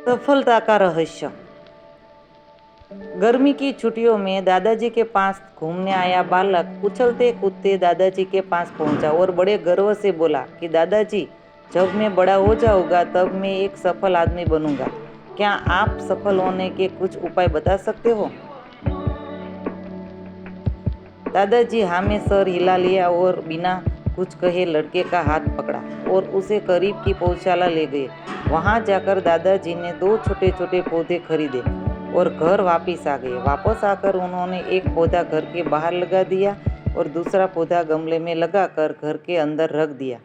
सफलता का रहस्य। गर्मी की छुट्टियों में दादाजी के पास घूमने आया बालक उछलते कूदते दादाजी के पास पहुंचा और बड़े गर्व से बोला कि दादाजी, जब मैं बड़ा हो जाऊंगा तब मैं एक सफल आदमी बनूंगा। क्या आप सफल होने के कुछ उपाय बता सकते हो? दादाजी हाँ में सर हिला लिया और बिना कुछ कहे लड़के का हाथ पकड़ा और उसे करीब की पौधशाला ले गए। वहां जाकर दादाजी ने 2 छोटे छोटे पौधे खरीदे और घर वापिस आ गए। वापस आकर उन्होंने एक पौधा घर के बाहर लगा दिया और दूसरा पौधा गमले में लगाकर घर के अंदर रख दिया।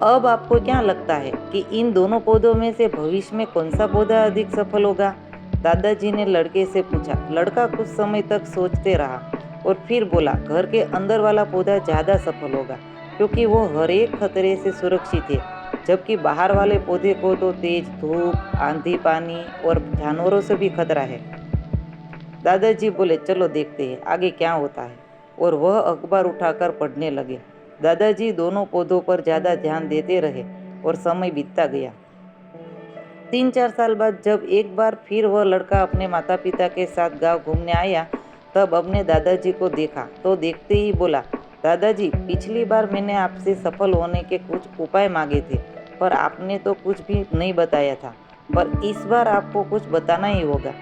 अब आपको क्या लगता है कि इन दोनों पौधों में से भविष्य में कौन सा पौधा अधिक सफल होगा? दादाजी ने लड़के से पूछा। लड़का कुछ समय तक सोचते रहा और फिर बोला, घर के अंदर वाला पौधा ज़्यादा सफल होगा क्योंकि वो हर एक खतरे से सुरक्षित है, जबकि बाहर वाले पौधे को तो तेज धूप, आंधी, पानी और जानवरों से भी खतरा है। दादाजी बोले, चलो देखते हैं आगे क्या होता है, और वह अखबार उठाकर पढ़ने लगे। दादाजी दोनों पौधों पर ज़्यादा ध्यान देते रहे और समय बीतता गया। 3-4 साल बाद जब एक बार फिर वह लड़का अपने माता पिता के साथ गांव घूमने आया, तब अपने दादाजी को देखा तो देखते ही बोला, दादाजी, पिछली बार मैंने आपसे सफल होने के कुछ उपाय मांगे थे, पर आपने तो कुछ भी नहीं बताया था, पर इस बार आपको कुछ बताना ही होगा।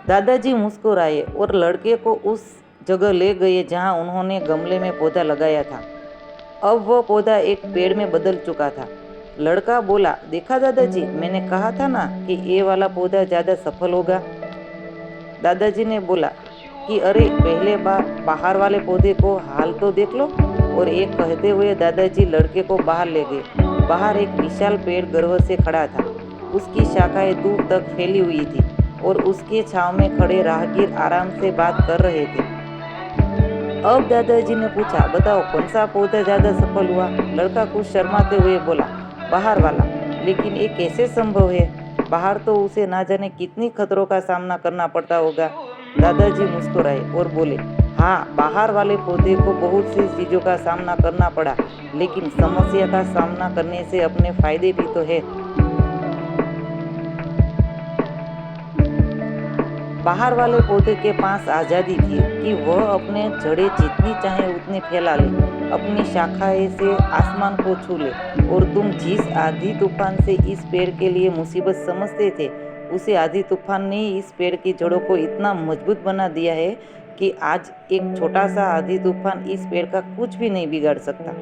दादाजी मुस्कुराए और लड़के को उस जगह ले गए जहां उन्होंने गमले में पौधा लगाया था। अब वह पौधा एक पेड़ में बदल चुका था। लड़का बोला, देखा दादाजी, मैंने कहा था ना कि ये वाला पौधा ज़्यादा सफल होगा। दादाजी ने बोला कि अरे, पहले बाहर वाले पौधे को हाल तो देख लो। और एक कहते हुए दादाजी लड़के को बाहर ले गए। बाहर एक विशाल पेड़ गर्व से खड़ा था। उसकी शाखाएं दूर तक फैली हुई थी और उसके छांव में खड़े राहगीर आराम से बात कर रहे थे। अब दादाजी ने पूछा, बताओ कौन सा पौधा ज़्यादा सफल हुआ? लड़का कुछ शर्माते हुए बोला, बाहर वाला। लेकिन ये कैसे संभव है? बाहर तो उसे ना जाने कितनी खतरों का सामना करना पड़ता होगा। दादाजी मुस्कुराए और बोले, हाँ, बाहर वाले पौधे को बहुत सी चीज़ों का सामना करना पड़ा, लेकिन समस्या का सामना करने से अपने फायदे भी तो है। बाहर वाले पौधे के पास आज़ादी थी कि वह अपने जड़ें जितनी चाहे उतनी फैला ले, अपनी शाखाएं से आसमान को छू ले। और तुम जिस आंधी तूफान से इस पेड़ के लिए मुसीबत समझते थे, उसे आंधी तूफान ने इस पेड़ की जड़ों को इतना मजबूत बना दिया है कि आज एक छोटा सा आंधी तूफान इस पेड़ का कुछ भी नहीं बिगाड़ सकता।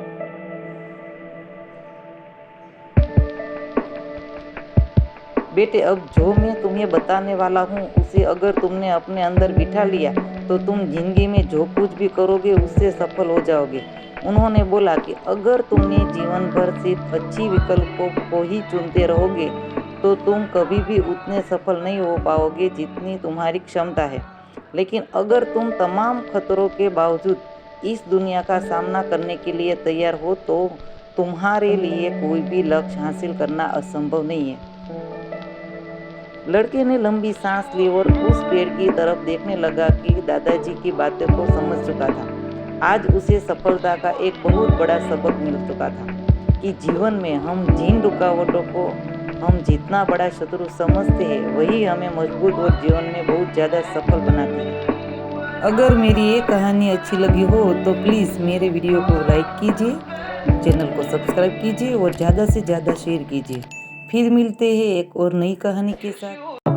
बेटे, अब जो मैं तुम्हें बताने वाला हूँ उसे अगर तुमने अपने अंदर बिठा लिया तो तुम जिंदगी में जो कुछ भी करोगे उससे सफल हो जाओगे। उन्होंने बोला कि अगर तुमने जीवन भर सिर्फ अच्छी विकल्पों को ही चुनते रहोगे तो तुम कभी भी उतने सफल नहीं हो पाओगे जितनी तुम्हारी क्षमता है। लेकिन अगर तुम तमाम खतरों के बावजूद इस दुनिया का सामना करने के लिए तैयार हो तो तुम्हारे लिए कोई भी लक्ष्य हासिल करना असंभव नहीं है। लड़के ने लंबी सांस ली और उस पेड़ की तरफ देखने लगा कि दादाजी की बातों को समझ चुका था। आज उसे सफलता का एक बहुत बड़ा सबक मिल चुका था कि जीवन में हम जिन रुकावटों को हम जितना बड़ा शत्रु समझते हैं वही हमें मजबूत और जीवन में बहुत ज़्यादा सफल बनाती है। अगर मेरी ये कहानी अच्छी लगी हो तो प्लीज़ मेरे वीडियो को लाइक कीजिए, चैनल को सब्सक्राइब कीजिए और ज़्यादा से ज़्यादा शेयर कीजिए। फिर मिलते हैं एक और नई कहानी के साथ।